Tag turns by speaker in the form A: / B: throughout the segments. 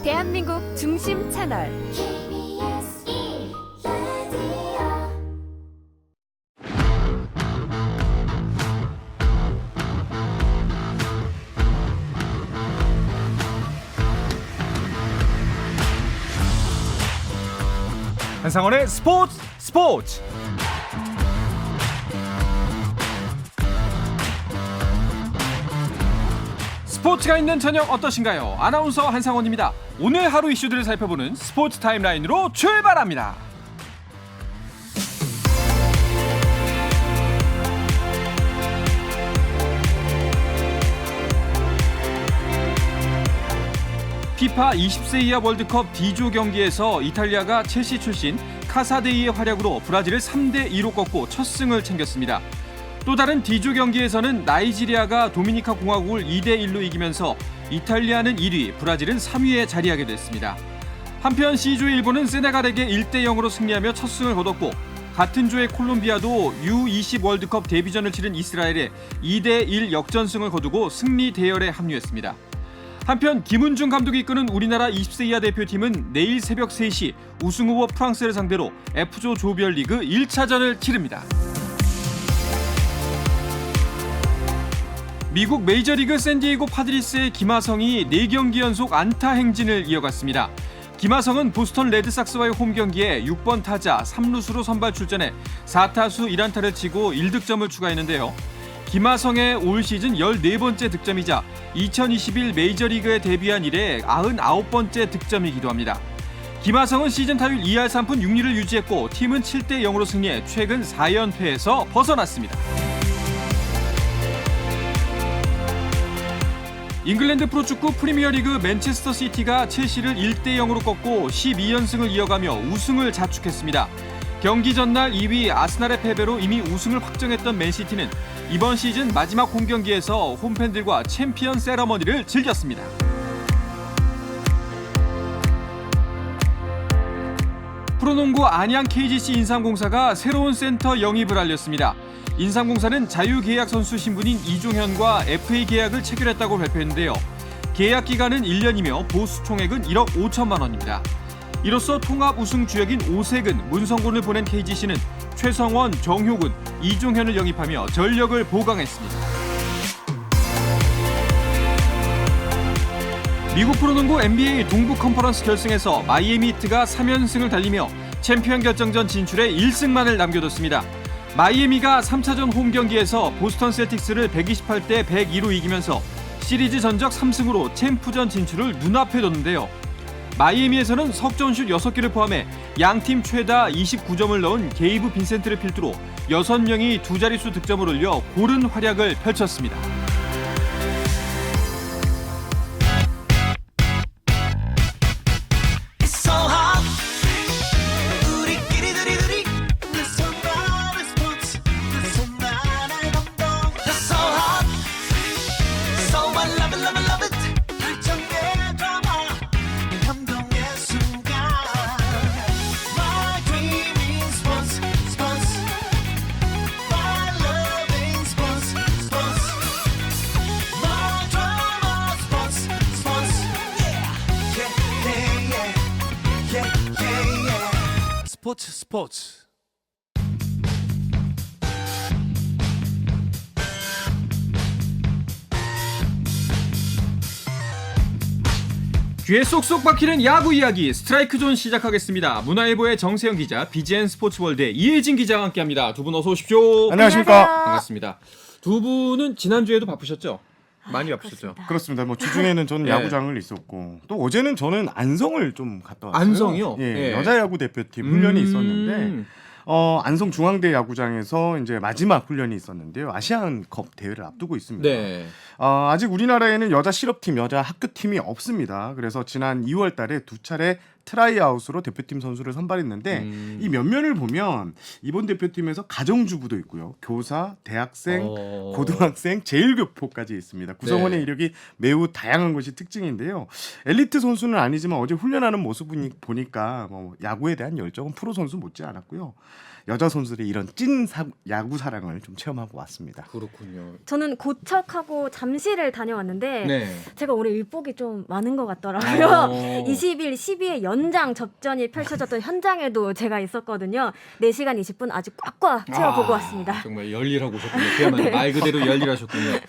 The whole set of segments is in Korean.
A: 대한민국 중심 채널
B: 한상원의 스포츠. 스포츠가 있는 저녁 어떠신가요? 아나운서 한상원입니다. 오늘 하루 이슈들을 살펴보는 스포츠 타임라인으로 출발합니다. 피파 20세 이하 월드컵 D조 경기에서 이탈리아가 첼시 출신 카사데이의 활약으로 브라질을 3대2로 꺾고 첫 승을 챙겼습니다. 또 다른 D조 경기에서는 나이지리아가 도미니카 공화국을 2대1로 이기면서 이탈리아는 1위, 브라질은 3위에 자리하게 됐습니다. 한편 C조의 일본은 세네갈에게 1대0으로 승리하며 첫 승을 거뒀고 같은 조의 콜롬비아도 U20 월드컵 데뷔전을 치른 이스라엘에 2대1 역전승을 거두고 승리 대열에 합류했습니다. 한편 김은중 감독이 이끄는 우리나라 20세 이하 대표팀은 내일 새벽 3시 우승후보 프랑스를 상대로 F조 조별리그 1차전을 치릅니다. 미국 메이저리그 샌디에이고 파드리스의 김하성이 4경기 연속 안타 행진을 이어갔습니다. 김하성은 보스턴 레드삭스와의 홈경기에 6번 타자 3루수로 선발 출전해 4타수 1안타를 치고 1득점을 추가했는데요. 김하성의 올 시즌 14번째 득점이자 2021 메이저리그에 데뷔한 이래 99번째 득점이기도 합니다. 김하성은 시즌 타율 2할 3푼 6리를 유지했고 팀은 7대0으로 승리해 최근 4연패에서 벗어났습니다. 잉글랜드 프로축구 프리미어리그 맨체스터 시티가 첼시를 1대0으로 꺾고 12연승을 이어가며 우승을 자축했습니다. 경기 전날 2위 아스날의 패배로 이미 우승을 확정했던 맨시티는 이번 시즌 마지막 홈경기에서 홈팬들과 챔피언 세러머니를 즐겼습니다. 프로농구 안양 KGC 인삼공사가 새로운 센터 영입을 알렸습니다. 인삼공사는 자유계약 선수 신분인 이종현과 FA 계약을 체결했다고 발표했는데요. 계약 기간은 1년이며 보수 총액은 1억 5천만 원입니다. 이로써 통합 우승 주역인 오색은 문성곤을 보낸 KGC는 최성원, 정효근, 이종현을 영입하며 전력을 보강했습니다. 미국 프로농구 NBA 동부 컨퍼런스 결승에서 마이애미 히트가 3연승을 달리며 챔피언 결정전 진출에 1승만을 남겨뒀습니다. 마이애미가 3차전 홈경기에서 보스턴 셀틱스를 128대 102로 이기면서 시리즈 전적 3승으로 챔프전 진출을 눈앞에 뒀는데요. 마이애미에서는 석점슛 6개를 포함해 양팀 최다 29점을 넣은 게이브 빈센트를 필두로 6명이 두 자릿수 득점을 올려 고른 활약을 펼쳤습니다. 스포츠. 귀에 쏙쏙 박히는 야구 이야기 스트라이크 존 시작하겠습니다. 문화일보의 정세영 기자, BGN 스포츠월드의 이혜진 기자와 함께합니다. 두 분 어서 오십시오.
C: 안녕하십니까.
B: 반갑습니다. 두 분은 지난주에도 바쁘셨죠? 많이 바쁘셨죠?
C: 그렇습니다. 뭐 주중에는 저는
B: 예.
C: 야구장을 있었고 또 어제는 저는 안성을 좀 갔다 왔어요.
B: 안성이요?
C: 예,
B: 예.
C: 여자 야구 대표팀 훈련이 있었는데 안성 중앙대 야구장에서 이제 마지막 훈련이 있었는데요. 아시안컵 대회를 앞두고 있습니다.
B: 네.
C: 아직 우리나라에는 여자 실업팀, 여자 학교팀이 없습니다. 그래서 지난 2월 달에 두 차례 트라이아웃으로 대표팀 선수를 선발했는데 이 면면을 보면 이번 대표팀에서 가정주부도 있고요. 교사, 대학생, 고등학생, 제일교포까지 있습니다. 구성원의
B: 네.
C: 이력이 매우 다양한 것이 특징인데요. 엘리트 선수는 아니지만 어제 훈련하는 모습을 보니까 뭐 야구에 대한 열정은 프로 선수 못지 않았고요. 여자 선수들의 이런 찐 야구 사랑을 좀 체험하고 왔습니다.
B: 그렇군요.
D: 저는 고척하고 잠실을 다녀왔는데
B: 네.
D: 제가 올해 일복이 좀 많은 것 같더라고요.
B: 어.
D: 20일, 12회 연장 접전이 펼쳐졌던 현장에도 제가 있었거든요. 4시간 20분 아주 꽉꽉 채워보고 왔습니다.
B: 정말 열일하고 오셨군요. 그야말로 말 그대로 열일하셨군요.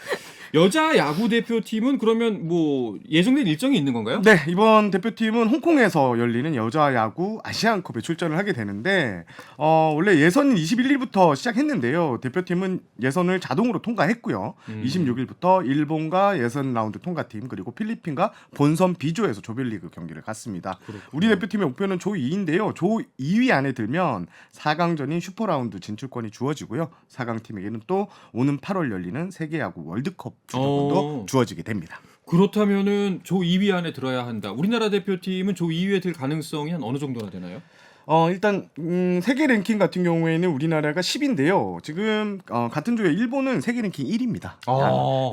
B: 여자 야구 대표팀은 그러면 뭐 예정된 일정이 있는 건가요?
C: 네, 이번 대표팀은 홍콩에서 열리는 여자 야구 아시안컵에 출전을 하게 되는데 원래 예선은 21일부터 시작했는데요. 대표팀은 예선을 자동으로 통과했고요. 26일부터 일본과 예선 라운드 통과팀 그리고 필리핀과 본선 B조에서 조별리그 경기를 갔습니다.
B: 그렇군요.
C: 우리 대표팀의 목표는 조 2인데요. 조 2위 안에 들면 4강전인 슈퍼라운드 진출권이 주어지고요. 4강 팀에게는 또 오는 8월 열리는 세계야구 월드컵 주도권도 주어지게 됩니다.
B: 그렇다면은 조 2위 안에 들어야 한다. 우리나라 대표팀은 조 2위에 들 가능성이 한 어느 정도나 되나요?
C: 일단 세계 랭킹 같은 경우에는 우리나라가 10인데요. 지금 같은 조에 일본은 세계 랭킹 1위입니다.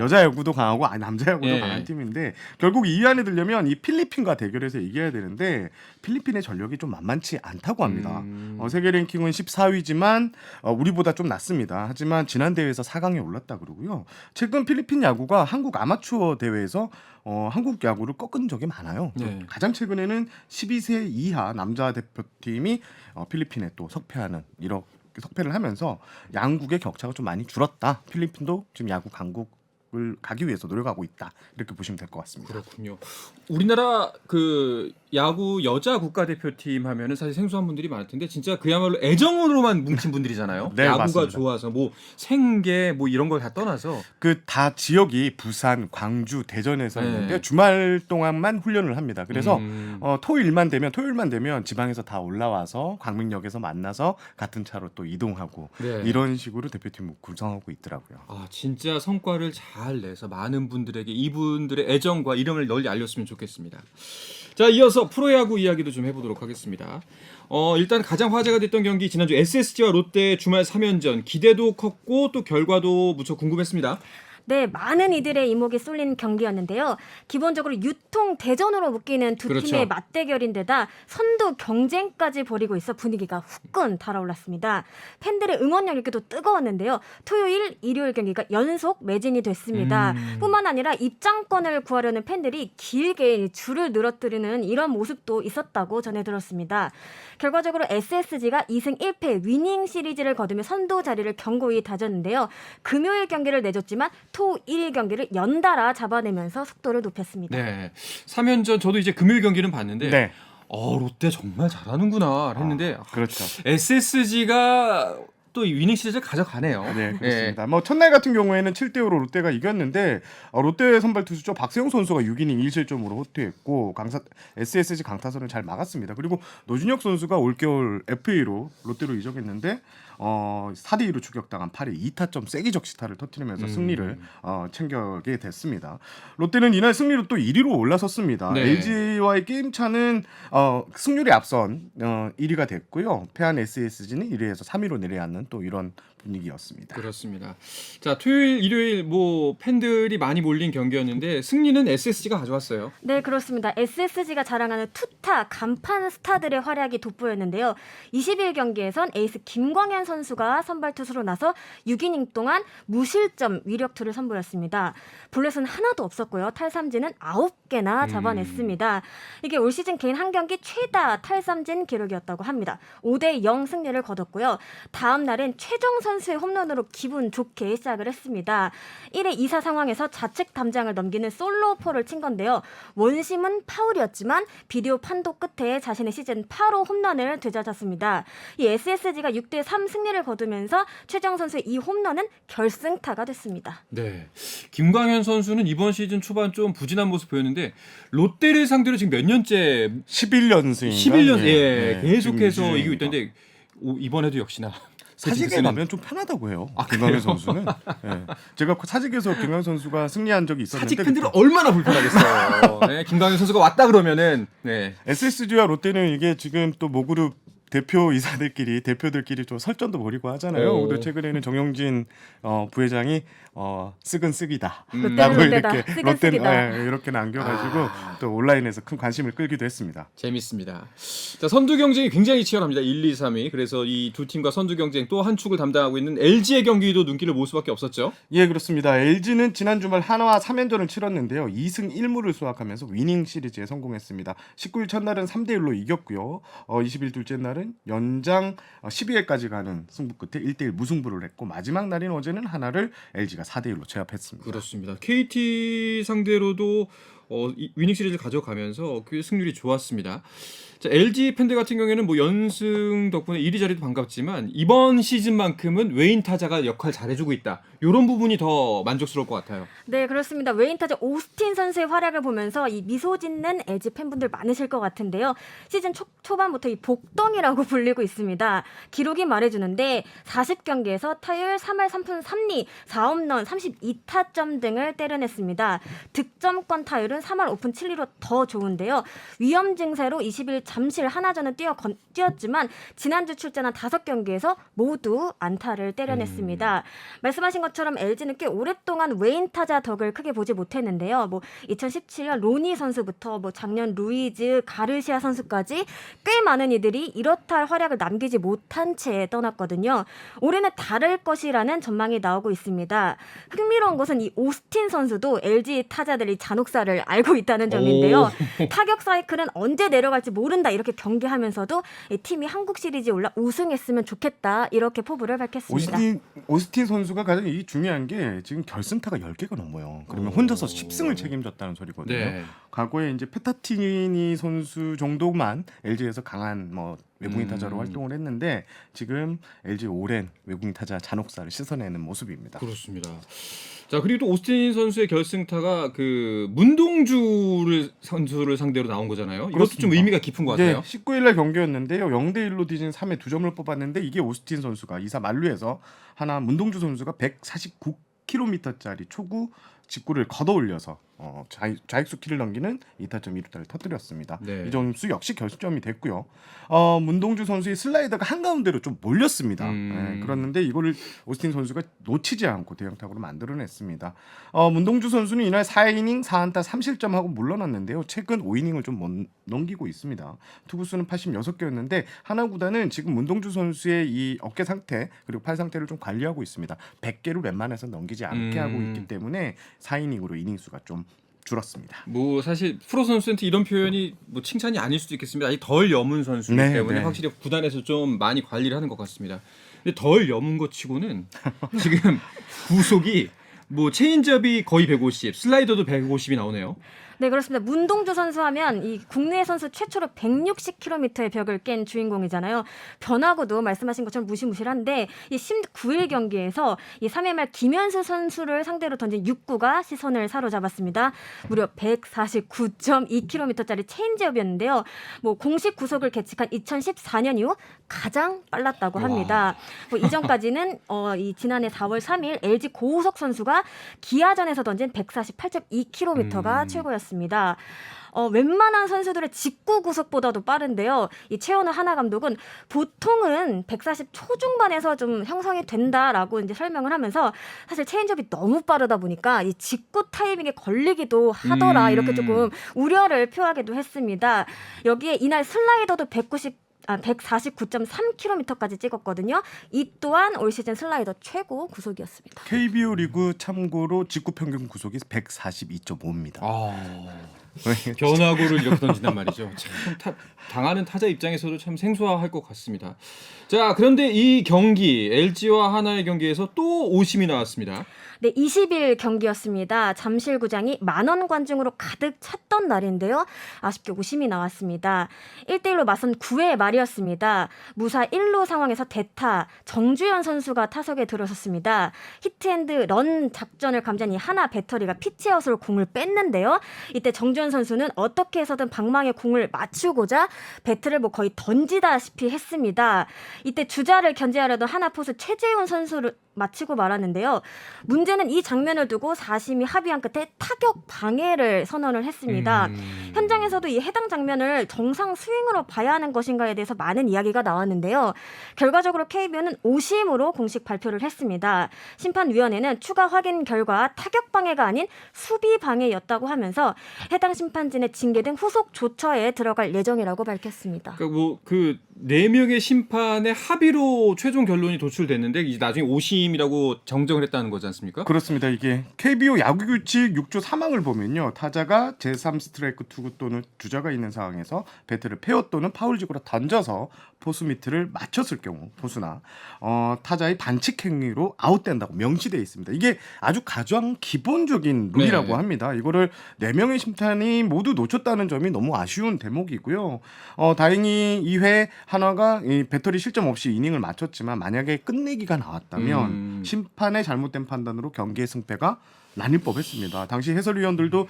C: 여자 야구도 강하고 남자 야구도
B: 예.
C: 강한 팀인데 결국 2위 안에 들려면 이 필리핀과 대결해서 이겨야 되는데 필리핀의 전력이 좀 만만치 않다고 합니다. 세계 랭킹은 14위지만 우리보다 좀 낮습니다. 하지만 지난 대회에서 4강에 올랐다 그러고요. 최근 필리핀 야구가 한국 아마추어 대회에서 한국 야구를 꺾은 적이 많아요.
B: 네.
C: 가장 최근에는 12세 이하 남자 대표팀이 필리핀에 또 석패하는 이렇게 석패를 하면서 양국의 격차가 좀 많이 줄었다. 필리핀도 지금 야구 강국을 가기 위해서 노력하고 있다. 이렇게 보시면 될 것 같습니다.
B: 그렇군요. 우리나라 그 야구 여자 국가대표팀 하면은 사실 생소한 분들이 많을 텐데 진짜 그야말로 애정으로만 뭉친 분들이잖아요.
C: 네,
B: 야구가
C: 맞습니다.
B: 좋아서 뭐 생계 뭐 이런 걸 다 떠나서
C: 그 다 지역이 부산, 광주, 대전에서
B: 네.
C: 있는데 주말 동안만 훈련을 합니다. 그래서
B: 음.
C: 토요일만 되면 지방에서 다 올라와서 광명역에서 만나서 같은 차로 또 이동하고
B: 네.
C: 이런 식으로 대표팀을 구성하고 있더라고요.
B: 아 진짜 성과를 잘 내서 많은 분들에게 이분들의 애정과 이름을 널리 알렸으면 좋겠습니다. 자 이어서 프로야구 이야기도 좀 해보도록 하겠습니다. 일단 가장 화제가 됐던 경기 지난주 SSG와 롯데 주말 3연전 기대도 컸고 또 결과도 무척 궁금했습니다.
D: 네, 많은 이들의 이목이 쏠린 경기였는데요. 기본적으로 유통 대전으로 묶이는 두
B: 그렇죠.
D: 팀의 맞대결인데다 선두 경쟁까지 벌이고 있어 분위기가 후끈 달아올랐습니다. 팬들의 응원 열기도 뜨거웠는데요. 토요일, 일요일 경기가 연속 매진이 됐습니다. 뿐만 아니라 입장권을 구하려는 팬들이 길게 줄을 늘어뜨리는 이런 모습도 있었다고 전해 들었습니다. 결과적으로 SSG가 2승 1패 위닝 시리즈를 거두며 선두 자리를 견고히 다졌는데요. 금요일 경기를 내줬지만 토, 일 경기를 연달아 잡아내면서 속도를 높였습니다.
B: 네, 3연전 저도 이제 금요일 경기는 봤는데
C: 네.
B: 롯데 정말 잘하는구나 했는데
C: 그렇죠.
B: SSG가 또 위닝 시리즈를 가져가네요.
C: 네, 그렇습니다. 뭐 첫날 같은 경우에는 7대5로 롯데가 이겼는데 롯데 선발 투수죠. 박세용 선수가 6이닝 1실점으로 호투했고 SSG 강타선을 잘 막았습니다. 그리고 노준혁 선수가 올겨울 FA로 롯데로 이적했는데 4대2로 추격당한 8회 2타점 세기 적시타를 터뜨리면서 승리를 챙겨게 됐습니다. 롯데는 이날 승리로 또 1위로 올라섰습니다.
B: 네.
C: LG와의 게임 차는 승률이 앞선 1위가 됐고요. 패한 SSG는 1위에서 3위로 내려앉는 또 이런 분위기였습니다.
B: 그렇습니다. 자, 토요일, 일요일 뭐 팬들이 많이 몰린 경기였는데 승리는 SSG가 가져왔어요.
D: 네, 그렇습니다. SSG가 자랑하는 투타, 간판 스타들의 활약이 돋보였는데요. 20일 경기에선 에이스 김광현 선수가 선발 투수로 나서 6이닝 동안 무실점 위력투를 선보였습니다. 볼넷은 하나도 없었고요. 탈삼진은 9개나 잡아냈습니다. 이게 올 시즌 개인 한 경기 최다 탈삼진 기록이었다고 합니다. 5대0 승리를 거뒀고요. 다음 날엔 최정 선수의 홈런으로 기분 좋게 시작을 했습니다. 1회 2사 상황에서 좌측 담장을 넘기는 솔로포를 친 건데요. 원심은 파울이었지만 비디오 판독 끝에 자신의 시즌 8호 홈런을 되찾았습니다. 이 SSG가 6대3 승리를 거두면서 최정 선수의 이 홈런은 결승타가 됐습니다.
B: 네, 김광현 선수는 이번 시즌 초반 좀 부진한 모습 보였는데 롯데를 상대로 지금 몇 년째
C: 11년승인가?
B: 11년
C: 네.
B: 계속해서 이기고 있던데 이번에도 역시나
C: 사직에 가면 좀 편하다고 해요. 김광현 선수는. 네. 제가 사직에서 김광현 선수가 승리한 적이 있었는데
B: 사직 팬들은 얼마나 불편하겠어요. 네, 김광현 선수가 왔다 그러면은 네.
C: SSG와 롯데는 이게 지금 또 모그룹 대표들끼리 좀 설전도 벌이고 하잖아요.
B: 오.
C: 오늘 최근에는 정영진 부회장이 쓰긴 쓰기다.
D: 롯데는
C: 라고
D: 롯데다.
C: 이렇게
D: 쓰긴 쓰기다.
C: 이렇게 남겨가지고 또 온라인에서 큰 관심을 끌기도 했습니다.
B: 재밌습니다. 자, 선두 경쟁이 굉장히 치열합니다. 1, 2, 3위. 그래서 이 두 팀과 선두 경쟁 또 한 축을 담당하고 있는 LG의 경기도 눈길을 모을 수밖에 없었죠.
C: 예, 그렇습니다. LG는 지난 주말 한화와 3연전을 치렀는데요. 2승 1무를 수확하면서 위닝 시리즈에 성공했습니다. 19일 첫날은 3대1로 이겼고요. 20일 둘째 날은 연장 12회까지 가는 승부 끝에 1대1 무승부를 했고 마지막 날인 어제는 하나를 LG가 4대1로 제압했습니다.
B: 그렇습니다. KT 상대로도 위닝 시리즈를 가져가면서 그 승률이 좋았습니다. 자, LG 팬들 같은 경우에는 뭐 연승 덕분에 이리저리도 반갑지만 이번 시즌만큼은 외인 타자가 역할 잘해주고 있다. 이런 부분이 더 만족스러울 것 같아요.
D: 네, 그렇습니다. 외인 타자 오스틴 선수의 활약을 보면서 이 미소 짓는 LG 팬분들 많으실 것 같은데요. 시즌 초반부터 이 복덩이라고 불리고 있습니다. 기록이 말해주는데 40경기에서 타율 3할 3푼 3리, 4홈런, 32타점 등을 때려냈습니다. 득점권 타율은 3할 5푼 7리로 더 좋은데요. 위험 증세로 20일 잠실 하나전은 뛰었지만 지난주 출전한 5경기에서 모두 안타를 때려냈습니다. 말씀하신 것처럼 LG는 꽤 오랫동안 외인 타자 덕을 크게 보지 못했는데요. 2017년 로니 선수부터 작년 루이즈, 가르시아 선수까지 꽤 많은 이들이 이렇다 할 활약을 남기지 못한 채 떠났거든요. 올해는 다를 것이라는 전망이 나오고 있습니다. 흥미로운 것은 이 오스틴 선수도 LG 타자들이 잔혹사를 알고 있다는 점인데요. 타격 사이클은 언제 내려갈지 모른다 이렇게 경계하면서도 팀이 한국 시리즈에 올라 우승했으면 좋겠다 이렇게 포부를 밝혔습니다.
C: 오스틴 선수가 가장 이 중요한 게 지금 결승타가 10개가 넘어요. 그러면 혼자서 10승을 책임졌다는 소리거든요.
B: 네.
C: 과거에 이제 페타티니 선수 정도만 LG에서 강한 외국인 타자로 활동을 했는데 지금 LG 오랜 외국인 타자 잔혹사를 씻어내는 모습입니다.
B: 그렇습니다. 자, 그리고 또 오스틴 선수의 결승타가 그 문동주 선수를 상대로 나온 거잖아요. 이것도
C: 그렇습니다.
B: 좀 의미가 깊은 것 같아요.
C: 19일날 경기였는데요. 0대1로 뒤진 3회 2점을 뽑았는데 이게 오스틴 선수가 2사 만루에서 하나 문동주 선수가 149km짜리 초구 직구를 걷어올려서 좌익수 키를 넘기는 2타점 2루타를 터뜨렸습니다.
B: 네.
C: 이 점수 역시 결승점이 됐고요. 문동주 선수의 슬라이더가 한가운데로 좀 몰렸습니다. 네, 그랬는데 이거를 오스틴 선수가 놓치지 않고 대형타구로 만들어냈습니다. 문동주 선수는 이날 4이닝 4안타 3실점하고 물러났는데요. 최근 5이닝을 좀 못 넘기고 있습니다. 투구수는 86개였는데 하나구단은 지금 문동주 선수의 이 어깨 상태 그리고 팔 상태를 좀 관리하고 있습니다. 100개로 웬만해서 넘기지 않게 하고 있기 때문에 4이닝으로 이닝 수가 좀 줄었습니다.
B: 사실 프로 선수한테 이런 표현이 칭찬이 아닐 수도 있겠습니다. 아직 덜 여문 선수이기 때문에 확실히 구단에서 좀 많이 관리를 하는 것 같습니다. 근데 덜 여문 것 치고는 지금 구속이 체인지업이 거의 150, 슬라이더도 150이 나오네요.
D: 네, 그렇습니다. 문동주 선수 하면 이 국내 선수 최초로 160km의 벽을 깬 주인공이잖아요. 변화구도 말씀하신 것처럼 무시무실한데 이 19일 경기에서 이 3회 말 김현수 선수를 상대로 던진 6구가 시선을 사로잡았습니다. 무려 149.2km짜리 체인지업이었는데요. 공식 구속을 개측한 2014년 이후 가장 빨랐다고 합니다. 이전까지는 이 지난해 4월 3일 LG 고우석 선수가 기아전에서 던진 148.2km가 최고였습니다. 웬만한 선수들의 직구 구속보다도 빠른데요. 이 최원우 하나 감독은 보통은 140 초중반에서 좀 형성이 된다라고 이제 설명을 하면서 사실 체인지업이 너무 빠르다 보니까 이 직구 타이밍에 걸리기도 하더라 이렇게 조금 우려를 표하기도 했습니다. 여기에 이날 슬라이더도 149.3km까지 찍었거든요. 이 또한 올 시즌 슬라이더 최고 구속이었습니다.
C: KBO 리그 참고로 직구 평균 구속이 142.5입니다.
B: 변화구를 이렇게 던진단 말이죠. 참 당하는 타자 입장에서도 참 생소할 것 같습니다. 자, 그런데 이 경기 LG와 하나의 경기에서 또 오심이 나왔습니다.
D: 네, 20일 경기였습니다. 잠실구장이 만원 관중으로 가득 찼던 날인데요. 아쉽게 오심이 나왔습니다. 1대1로 맞선 9회 말이었습니다. 무사 1루 상황에서 대타 정주현 선수가 타석에 들어섰습니다. 히트앤드런 작전을 감지한 이 하나 배터리가 피치아웃으로 공을 뺐는데요. 이때 정주현 선수는 어떻게 해서든 방망이에 공을 맞추고자 배트를 거의 던지다시피 했습니다. 이때 주자를 견제하려던 하나 포수 최재훈 선수를 마치고 말았는데요. 문제는 이 장면을 두고 4심이 합의한 끝에 타격 방해를 선언을 했습니다. 현장에서도 이 해당 장면을 정상 스윙으로 봐야 하는 것인가에 대해서 많은 이야기가 나왔는데요. 결과적으로 KBO는 5심으로 공식 발표를 했습니다. 심판위원회는 추가 확인 결과 타격 방해가 아닌 수비 방해였다고 하면서 해당 심판진의 징계 등 후속 조처에 들어갈 예정이라고 밝혔습니다.
B: 그러니까 뭐 그 4명의 심판의 합의로 최종 결론이 도출됐는데 이제 나중에 5심이라고 정정을 했다는 거지 않습니까?
C: 그렇습니다. 이게 KBO 야구규칙 6조 3항을 보면요. 타자가 제3 스트라이크 투구 또는 주자가 있는 상황에서 배트를 페어 또는 파울직으로 던져서 포수 밑을 맞췄을 경우 포수나 타자의 반칙 행위로 아웃된다고 명시되어 있습니다. 이게 아주 가장 기본적인 룰이라고
B: 네.
C: 합니다. 이거를 4명의 심판이 모두 놓쳤다는 점이 너무 아쉬운 대목이고요. 다행히 2회 한화가 이 배터리 실점 없이 이닝을 마쳤지만 만약에 끝내기가 나왔다면 심판의 잘못된 판단으로 경기의 승패가 나뉠 법했습니다. 당시 해설위원들도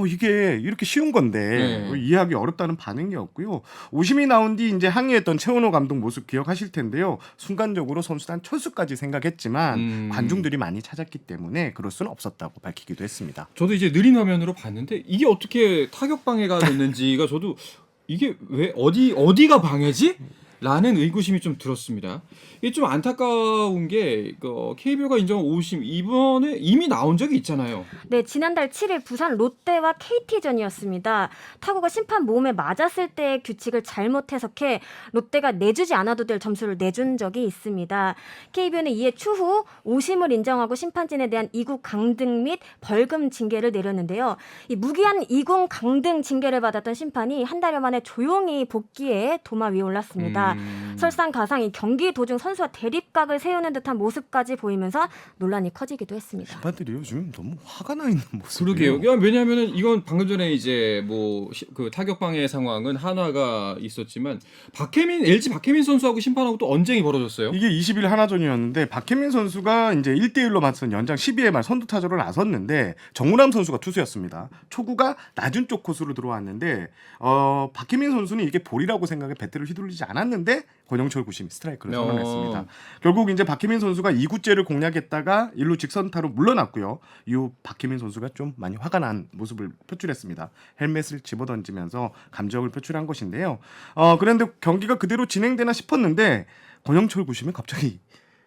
C: 이게 이렇게 쉬운 건데 이해하기 어렵다는 반응이었고요. 5심이 나온 뒤 이제 항의했던 최원호 감독 모습 기억하실 텐데요. 순간적으로 선수단 철수까지 생각했지만 관중들이 많이 찾았기 때문에 그럴 수는 없었다고 밝히기도 했습니다.
B: 저도 이제 느린 화면으로 봤는데 이게 어떻게 타격 방해가 됐는지가 저도 이게 왜 어디가 방해지? 라는 의구심이 좀 들었습니다. 이게 좀 안타까운 게 KBO가 인정한 5심 이번에 이미 나온 적이 있잖아요.
D: 네, 지난달 7일 부산 롯데와 KT전이었습니다. 타구가 심판 몸에 맞았을 때 규칙을 잘못 해석해 롯데가 내주지 않아도 될 점수를 내준 적이 있습니다. KBO는 이에 추후 5심을 인정하고 심판진에 대한 이구 강등 및 벌금 징계를 내렸는데요. 이 무기한 이구 강등 징계를 받았던 심판이 한 달여 만에 조용히 복귀해 도마 위에 올랐습니다. 설상가상 이 경기 도중 선수와 대립각을 세우는 듯한 모습까지 보이면서 논란이 커지기도 했습니다.
C: 심판들이 요즘 너무 화가 나 있는 모습이에요.
B: 그러게요. 왜냐하면은 이건 방금 전에 이제 그 타격 방해 상황은 한화가 있었지만 LG 박혜민 선수하고 심판하고 또 언쟁이 벌어졌어요.
C: 이게 20일 한화전이었는데 박혜민 선수가 이제 1대1로 맞선 연장 12회 말 선두 타자로 나섰는데 정우람 선수가 투수였습니다. 초구가 낮은 쪽 코스로 들어왔는데 박혜민 선수는 이게 볼이라고 생각해 배트를 휘둘리지 않았는데 권영철 구심이 스트라이크를 선언했습니다. 결국 이제 박혜민 선수가 2구째를 공략했다가 1루 직선타로 물러났고요. 이후 박혜민 선수가 좀 많이 화가 난 모습을 표출했습니다. 헬멧을 집어던지면서 감정을 표출한 것인데요. 그런데 경기가 그대로 진행되나 싶었는데 권영철 구심이 갑자기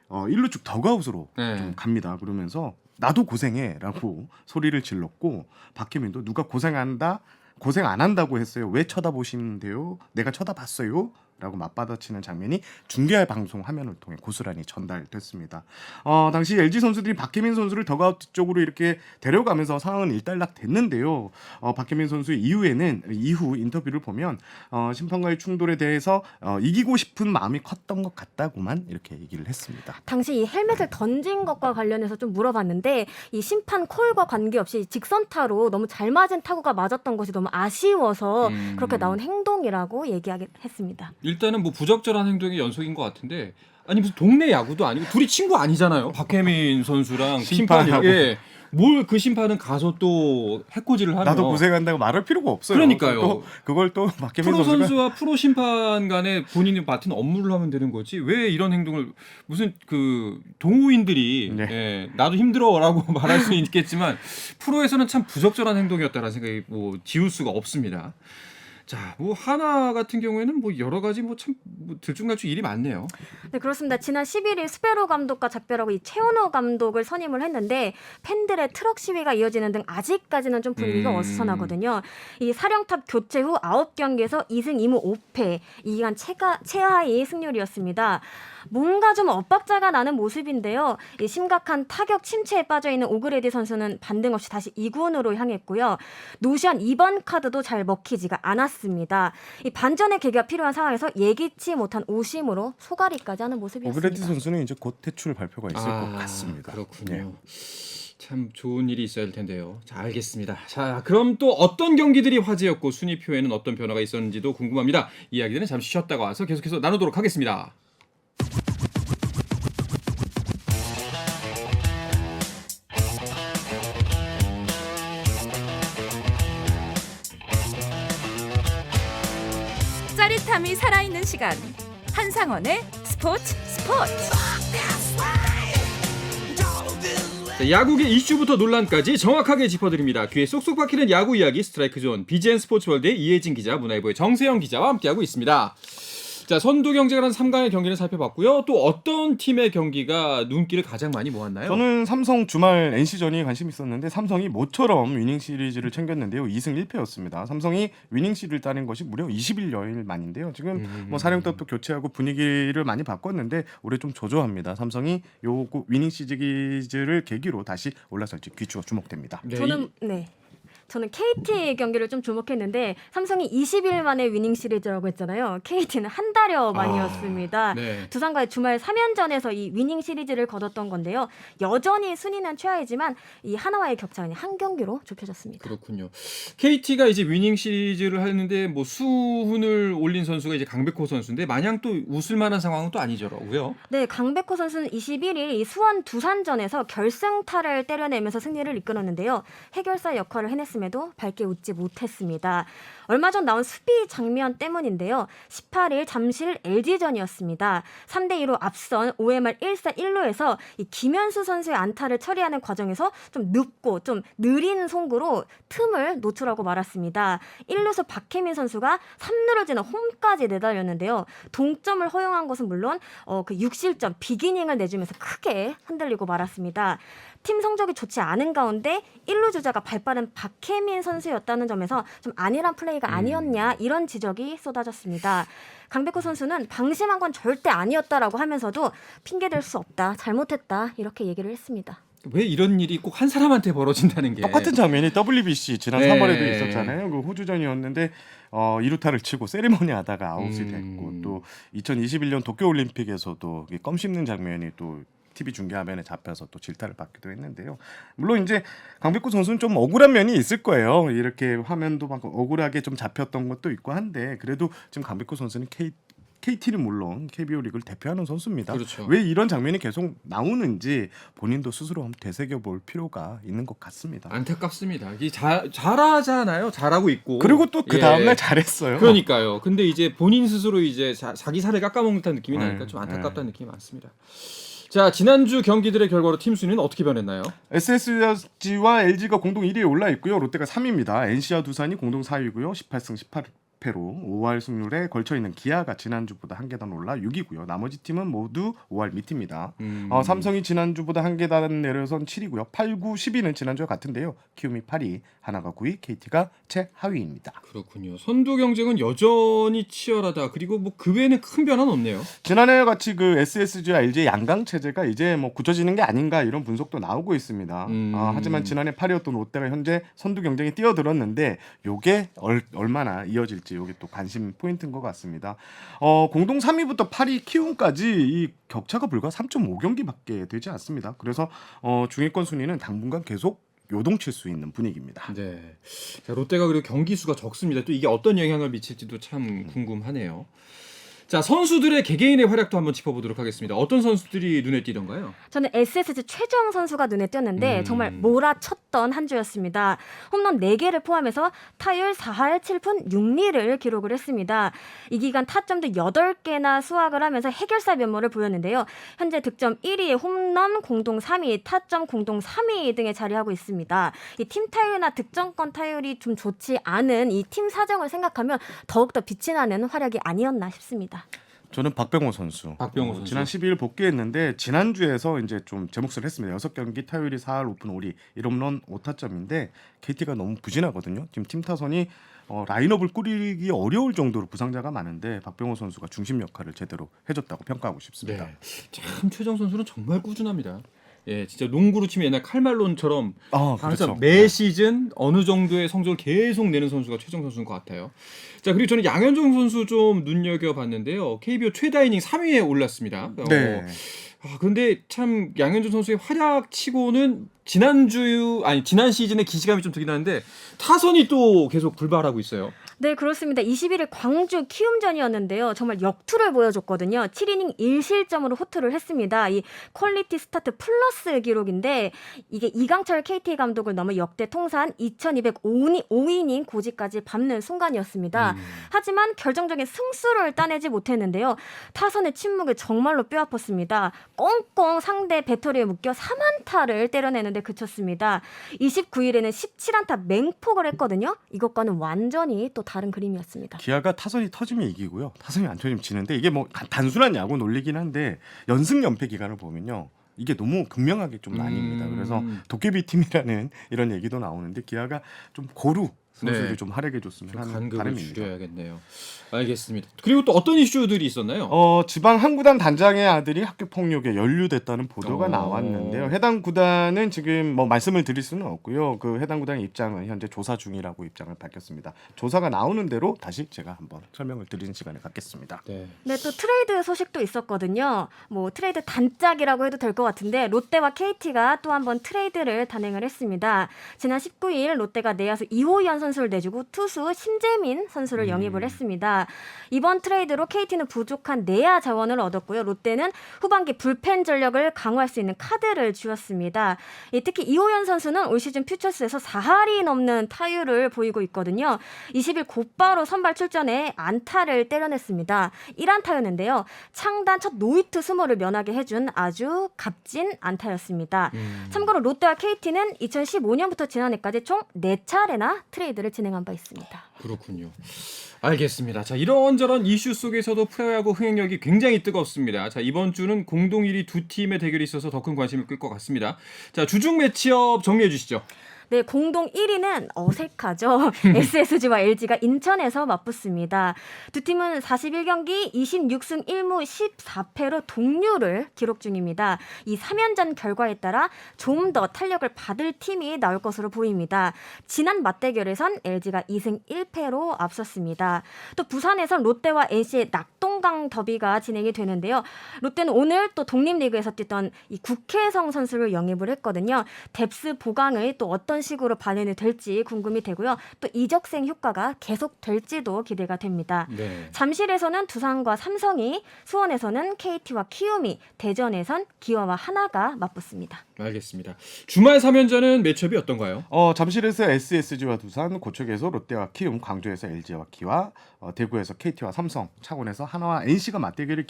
C: 1루 쪽 더그아웃으로 좀 갑니다. 그러면서 나도 고생해라고 소리를 질렀고 박혜민도 누가 고생 안 한다고 했어요. 왜 쳐다보시는데요? 내가 쳐다봤어요. 라고 맞받아치는 장면이 중계 방송 화면을 통해 고스란히 전달됐습니다. 당시 LG 선수들이 박혜민 선수를 더그아웃 쪽으로 이렇게 데려가면서 상황은 일단락 됐는데요. 박혜민 선수 이후 인터뷰를 보면 심판과의 충돌에 대해서 이기고 싶은 마음이 컸던 것 같다고만 이렇게 얘기를 했습니다.
D: 당시 이 헬멧을 던진 것과 관련해서 좀 물어봤는데 이 심판 콜과 관계없이 직선타로 너무 잘 맞은 타구가 맞았던 것이 너무 아쉬워서 그렇게 나온 행동이라고 얘기했습니다.
B: 일단은 뭐 부적절한 행동의 연속인 것 같은데 아니 무슨 동네 야구도 아니고 둘이 친구 아니잖아요. 박혜민 선수랑 심판이랑. 뭘 그 심판은 가서 또 해코지를 하면
C: 나도 고생한다고 말할 필요가 없어요.
B: 그러니까요.
C: 그걸 또 박혜민
B: 프로
C: 선수가
B: 선수와 프로 심판 간에 본인이 맡은 업무를 하면 되는 거지 왜 이런 행동을 무슨 그 동호인들이 나도 힘들어라고 말할 수 있겠지만 프로에서는 참 부적절한 행동이었다라는 생각이 뭐 지울 수가 없습니다. 자, 뭐 한화 같은 경우에는 뭐 여러 가지 뭐 참 들쭉날쭉 일이 많네요.
D: 네, 그렇습니다. 지난 11일 스페로 감독과 작별하고 이 최원호 감독을 선임을 했는데 팬들의 트럭 시위가 이어지는 등 아직까지는 좀 분위기가 어수선하거든요. 이 사령탑 교체 후 9경기에서 2승 2무 5패, 이 기간 최하위 승률이었습니다. 뭔가 좀 엇박자가 나는 모습인데요. 이 심각한 타격 침체에 빠져있는 오그레디 선수는 반등 없이 다시 2군으로 향했고요. 노시안 2번 카드도 잘 먹히지가 않았습니다. 이 반전의 계기가 필요한 상황에서 예기치 못한 오심으로 소가리까지 하는 모습이었습니다.
C: 오그레디 선수는 이제 곧 퇴출 발표가 있을 것 같습니다.
B: 그렇군요. 참 좋은 일이 있어야 할 텐데요. 자, 알겠습니다. 자, 그럼 또 어떤 경기들이 화제였고 순위표에는 어떤 변화가 있었는지도 궁금합니다. 이야기들은 잠시 쉬었다가 와서 계속해서 나누도록 하겠습니다.
A: 짜릿함이 살아있는 시간 한상원의 스포츠
B: 자, 야구계 이슈부터 논란까지 정확하게 짚어드립니다. 귀에 쏙쏙 박히는 야구 이야기 스트라이크 존 BGN 스포츠월드의 이혜진 기자, 문화일보의 정세영 기자와 함께하고 있습니다. 자, 선두 경쟁을 한 3강의 경기를 살펴봤고요. 또 어떤 팀의 경기가 눈길을 가장 많이 모았나요?
C: 저는 삼성 주말 NC전이 관심 있었는데 삼성이 모처럼 위닝 시리즈를 챙겼는데요. 2승 1패였습니다. 삼성이 위닝 시리즈를 따낸 것이 무려 20여일 만인데요. 지금 뭐 사령탑도 교체하고 분위기를 많이 바꿨는데 올해 좀 조조합니다. 삼성이 요 위닝 시리즈를 계기로 다시 올라설지 귀추가 주목됩니다.
B: 네,
D: 저는 KT 경기를 좀 주목했는데 삼성이 20일 만에 위닝 시리즈라고 했잖아요. KT는 한 달여 만이었습니다.
B: 네.
D: 두산과의 주말 3연전에서 이 위닝 시리즈를 거뒀던 건데요. 여전히 순위는 최하이지만 이 하나와의 격차는 한 경기로 좁혀졌습니다.
B: 그렇군요. KT가 이제 위닝 시리즈를 하는데 뭐 수훈을 올린 선수가 이제 강백호 선수인데 마냥 또 웃을 만한 상황은 또 아니더라고요.
D: 네, 강백호 선수는 21일 이 수원 두산전에서 결승타를 때려내면서 승리를 이끌었는데요. 해결사 역할을 해냈음에도 밝게 웃지 못했습니다. 얼마 전 나온 수비 장면 때문인데요. 18일 잠실 LG전이었습니다. 3대2로 앞선 5회 말 1사 1루에서 이 김현수 선수의 안타를 처리하는 과정에서 좀 늦고 좀 느린 송구로 틈을 노출하고 말았습니다. 1루수 박혜민 선수가 3루를 지나 홈까지 내달렸는데요. 동점을 허용한 것은 물론 그 6실점 비기닝을 내주면서 크게 흔들리고 말았습니다. 팀 성적이 좋지 않은 가운데 1루 주자가 발빠른 박혜민 선수였다는 점에서 좀 안일한 플레이가 아니었냐 이런 지적이 쏟아졌습니다. 강백호 선수는 방심한 건 절대 아니었다라고 하면서도 핑계댈 수 없다, 잘못했다 이렇게 얘기를 했습니다.
B: 왜 이런 일이 꼭 한 사람한테 벌어진다는 게
C: 똑같은 장면이 WBC 지난
B: 네.
C: 3월에도 있었잖아요. 그 호주전이었는데 2루타를 치고 세리머니 하다가 아웃이 됐고 또 2021년 도쿄올림픽에서도 껌 씹는 장면이 또 TV 중계화면에 잡혀서 또 질타를 받기도 했는데요. 물론 이제 강백호 선수는 좀 억울한 면이 있을 거예요. 이렇게 화면도 막 억울하게 좀 잡혔던 것도 있고 한데 그래도 지금 강백호 선수는 KT는 물론 KBO 리그를 대표하는 선수입니다.
B: 그렇죠.
C: 왜 이런 장면이 계속 나오는지 본인도 스스로 한번 되새겨볼 필요가 있는 것 같습니다.
B: 안타깝습니다. 이게 잘하잖아요. 잘하고 있고.
C: 그리고 또 그 다음날 잘했어요.
B: 그러니까요. 근데 이제 본인 스스로 이제 자기 살을 깎아먹는 듯한 느낌이 나니까 좀 안타깝다는 느낌이 많습니다. 자, 지난주 경기들의 결과로 팀 순위는 어떻게 변했나요?
C: SSG와 LG가 공동 1위에 올라 있고요. 롯데가 3위입니다. NC와 두산이 공동 4위고요. 18승 18패로 5할 승률에 걸쳐 있는 기아가 지난주보다 한 계단 올라 6위고요. 나머지 팀은 모두 5할 밑입니다. 삼성이 지난주보다 한 계단 내려선 7위고요. 8, 9, 10위는 지난주와 같은데요. 키움이 8위, 하나가 9위, KT가 최하위입니다.
B: 그렇군요. 선두 경쟁은 여전히 치열하다. 그리고 뭐 그 외에는 큰 변화는 없네요.
C: 지난해와 같이 그 SSG와 LG의 양강 체제가 이제 뭐 굳혀지는 게 아닌가 이런 분석도 나오고 있습니다. 하지만 지난해 8위였던 롯데가 현재 선두 경쟁에 뛰어들었는데 요게 얼마나 이어질지 요게 또 관심 포인트인 것 같습니다. 공동 3위부터 8위 키움까지 이 격차가 불과 3.5경기밖에 되지 않습니다. 그래서 중위권 순위는 당분간 계속 요동칠 수 있는 분위기입니다.
B: 네. 자, 롯데가 그리고 경기 수가 적습니다. 또 이게 어떤 영향을 미칠지도 참 궁금하네요. 자, 선수들의 개개인의 활약도 한번 짚어보도록 하겠습니다. 어떤 선수들이 눈에 띄던가요?
D: 저는 SSG 최정 선수가 눈에 띄었는데 정말 몰아쳤던 한 주였습니다. 홈런 4개를 포함해서 타율 4할 7푼 6리를 기록을 했습니다. 이 기간 타점도 8개나 수확을 하면서 해결사 면모를 보였는데요. 현재 득점 1위, 홈런 공동 3위, 타점 공동 3위 등에 자리하고 있습니다. 이 팀 타율이나 득점권 타율이 좀 좋지 않은 이 팀 사정을 생각하면 더욱더 빛이 나는 활약이 아니었나 싶습니다.
C: 저는 박병호 선수. 지난 12일 복귀했는데 지난주에서 이제 좀 제 몫을 했습니다. 6경기 타율이 4할 5푼 5리 1홈런 5타점인데 KT가 너무 부진하거든요. 지금 팀 타선이 라인업을 꾸리기 어려울 정도로 부상자가 많은데 박병호 선수가 중심 역할을 제대로 해줬다고 평가하고 싶습니다.
B: 네. 참 최정 선수는 정말 꾸준합니다. 예, 진짜 농구로 치면 옛날 칼말론처럼 항상
C: 그렇죠.
B: 매 시즌 어느 정도의 성적을 계속 내는 선수가 최정 선수인 것 같아요. 자, 그리고 저는 양현종 선수 좀 눈여겨봤는데요. KBO 최다 이닝 3위에 올랐습니다.
C: 네.
B: 그런데 참 양현종 선수의 활약치고는 지난 시즌에 기시감이 좀 들긴 하는데 타선이 또 계속 불발하고 있어요.
D: 네, 그렇습니다. 21일 광주 키움전이었는데요. 정말 역투를 보여줬거든요. 7이닝 1실점으로 호투를 했습니다. 이 퀄리티 스타트 플러스 기록인데 이게 이강철 KT 감독을 넘어 역대 통산 2205이닝 고지까지 밟는 순간이었습니다. 하지만 결정적인 승수를 따내지 못했는데요. 타선의 침묵이 정말로 뼈아팠습니다. 꽁꽁 상대 배터리에 묶여 3안타를 때려내는데 그쳤습니다. 29일에는 17안타 맹폭을 했거든요. 이것과는 완전히 또 다른 그림이었습니다.
C: 기아가 타선이 터지면 이기고요. 타선이 안 터지면 지는데 이게 뭐 단순한 야구 논리긴 한데 연승 연패 기간을 보면요. 이게 너무 극명하게 좀 나뉩니다. 그래서 도깨비 팀이라는 이런 얘기도 나오는데 기아가 좀 고루 선수들이
B: 네.
C: 좀 활약해줬으면 하는
B: 간극을
C: 바람입니다.
B: 줄여야겠네요. 알겠습니다. 그리고 또 어떤 이슈들이 있었나요?
C: 지방 한 구단 단장의 아들이 학교 폭력에 연루됐다는 보도가 나왔는데요. 해당 구단은 지금 뭐 말씀을 드릴 수는 없고요. 그 해당 구단의 입장은 현재 조사 중이라고 입장을 밝혔습니다. 조사가 나오는 대로 다시 제가 한번 설명을 드리는 시간을 갖겠습니다.
B: 네.
D: 네, 또 트레이드 소식도 있었거든요. 뭐 트레이드 단짝이라고 해도 될 것 같은데 롯데와 KT가 또 한 번 트레이드를 단행을 했습니다. 지난 19일 롯데가 내야수 이호연 선수를 내주고 투수 신재민 선수를 영입을 했습니다. 이번 트레이드로 KT는 부족한 내야 자원을 얻었고요. 롯데는 후반기 불펜 전력을 강화할 수 있는 카드를 주었습니다. 특히 이호연 선수는 올 시즌 퓨처스에서 4할이 넘는 타율을 보이고 있거든요. 20일 곧바로 선발 출전에 안타를 때려냈습니다. 1안타였는데요. 창단 첫 노히트 수모를 면하게 해준 아주 값진 안타였습니다. 참고로 롯데와 KT는 2015년부터 지난해까지 총 4차례나 트레이드를 진행한 바 있습니다.
B: 그렇군요. 알겠습니다. 자, 이런저런 이슈 속에서도 프로야구 흥행력이 굉장히 뜨겁습니다. 자, 이번 주는 공동 1위 두 팀의 대결이 있어서 더 큰 관심을 끌 것 같습니다. 자, 주중 매치업 정리해 주시죠.
D: 네, 공동 1위는 어색하죠. SSG와 LG가 인천에서 맞붙습니다. 두 팀은 41경기 26승 1무 14패로 동률을 기록 중입니다. 이 3연전 결과에 따라 좀 더 탄력을 받을 팀이 나올 것으로 보입니다. 지난 맞대결에선 LG가 2승 1패로 앞섰습니다. 또 부산에선 롯데와 NC의 낙동강 더비가 진행이 되는데요. 롯데는 오늘 또 독립리그에서 뛰던 이 국혜성 선수를 영입을 했거든요. 뎁스 보강을 또 어떤 식으로 반영이 될지 궁금이 되고요. 또 이적생 효과가 계속될지도 기대가 됩니다.
B: 네.
D: 잠실에서는 두산과 삼성이, 수원에서는 KT와 키움이, 대전에선 기아와 하나가 맞붙습니다.
B: 알겠습니다. 주말 3연전은 매치업이 어떤가요?
C: 잠실에서 SSG와 두산, 고척에서 롯데와 키움, 광주에서 LG와 기아, 대구에서 KT와 삼성, 창원에서 하나와 NC가 맞대결을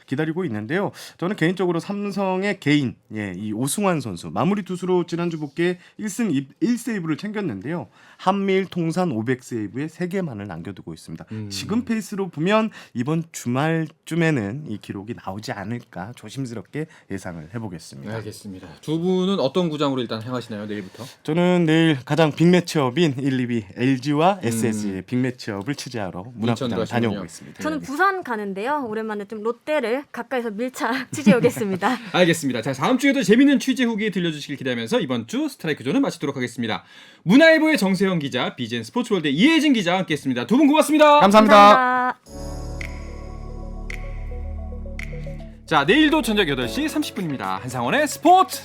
C: 기다리고 있는데요. 저는 개인적으로 삼성의 개인, 이 오승환 선수 마무리 투수로 지난주 복귀에 1승 1세이브를 챙겼는데요. 한미일 통산 500세이브에 3개만을 남겨두고 있습니다. 지금 페이스로 보면 이번 주말쯤에는 이 기록이 나오지 않을까 조심스럽게 예상을 해보겠습니다.
B: 알겠습니다. 두 분은 어떤 구장으로 일단 향하시나요? 내일부터?
C: 저는 내일 가장 빅매치업인 1, 2위 LG와 SSG의 빅매치업을 취재하러 문학구장을 다녀오고 있습니다.
D: 저는 부산 가는데요. 오랜만에 좀 롯데를 가까이서 밀착 취재해 오겠습니다.
B: 알겠습니다. 자, 다음 주에도 재밌는 취재 후기 들려주시길 기대하면서 이번 주 스트라이크 존은 마치도록 하겠습니다. 문화일보의 정세영 기자, BGN 스포츠월드의 이혜진 기자와 함께했습니다. 두 분 고맙습니다.
C: 감사합니다.
B: 자, 내일도 저녁 8시 30분입니다. 한상원의 스포츠.